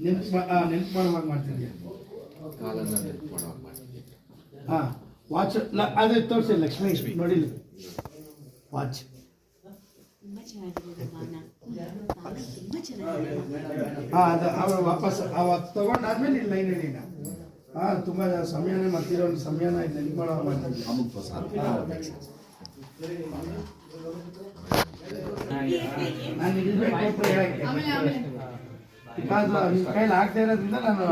ನೆನ್ಪು ಮಾಡುವಾಗ ಮಾಡ್ತಿದ್ಯಾ? ಕಾಲನ್ನ ನೆನಪು ಮಾಡುವಾಗ ಮಾಡ್ತಿದ್ದೆ. ಹಾಂ ವಾಚ್ ಅದೇ ತೋರಿಸಿ ಲಕ್ಷ್ಮೀ ನೋಡಿಲ್ಲ ವಾಚ್ ಹಾಂ ಅದು ಅವರು ವಾಪಸ್ ಅವತ್ತು ತೊಗೊಂಡಾದ್ಮೇಲೆ ಇಲ್ಲಿ ಲೈನ್ ಹೇಳಿಲ್ಲ. ಹಾಂ ತುಂಬ ಸಮಯನೇ ಮಾಡ್ತಿರೋ ಒಂದು ಸಮಯನ ಇದು ನೆನ್ಪು ಮಾಡೋ ಮಾಡ್ತಿದ್ದೆ. ನಾನು ಇರಬೇಕು ಹೇಳಕ್ಕೆ ಬಿಕಾಸ್ ನಿಮ್ಮ ಕೈಲಿ ಆಗದೆ ಇರೋದ್ರಿಂದ ನಾನು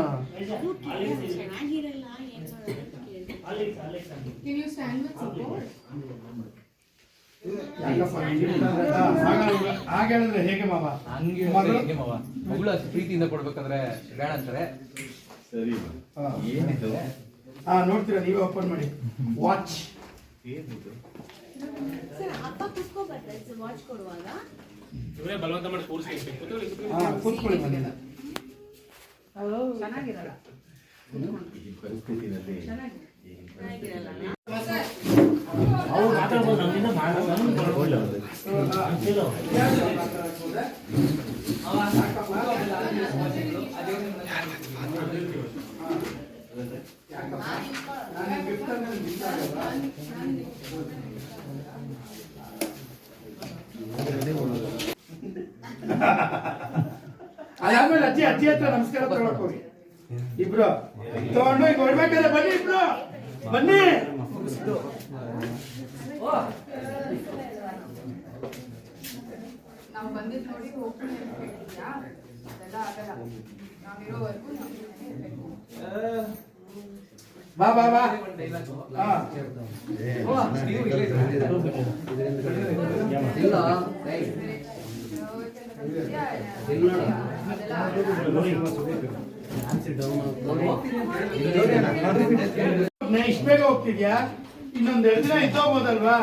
ಹಾಗೆ ಹೇಳಿದ್ರೆ ಹೇಗೆ ಮಾವ? ಹಂಗೆ ಮಾವ ಮಗಳು ಅಷ್ಟು ಪ್ರೀತಿಯಿಂದ ಕೊಡ್ಬೇಕಾದ್ರೆ ಬೇಡ ಅಂತಾರೆ. ಸರಿ ಏನಿದು? ನೋಡ್ತೀರಾ ನೀವೇ ಓಪನ್ ಮಾಡಿ. ವಾಚ್ ಬಲವಂತ ಮಾಡಿ ಕೂತ್ಕೊಳ್ಳಿ ಮನೇನ. ಚೆನ್ನಾಗಿರಲ್ಲ ಈ ಪರಿಸ್ಥಿತಿನಲ್ಲಿ ಅವ್ರು ಮಾತಾಡ್ಬೋದು ನಮ್ಮಿಂದ ಅದಾದ್ಮೇಲೆ ಅಜ್ಜಿ ಹತ್ರ ನಮಸ್ಕಾರ ತಗೊಳಕ್ ಹೋಗಿ ಇಬ್ರು ತಗೊಂಡು ಈಗ ಹೊಡ್ಬೇಕಾದ್ರೆ ಬನ್ನಿ ಇಬ್ರು ಬನ್ನಿ. ನಾವು ಬಂದಿದ್ದು ನೋಡಿ ಹೋಗ್ತೀನಿ ಅದೆಲ್ಲ ಆಗಲ್ಲ. ನಾವಿರೋವರೆಗೂ ಬಾ ಬಾ ಬಾ. ಇಷ್ಟ ಬೇಗ ಹೋಗ್ತಿದ್ಯಾ? ಇನ್ನೊಂದ್ 2 ದಿನ ಇದ್ದೋಗ್ಬೋದಲ್ವಾ?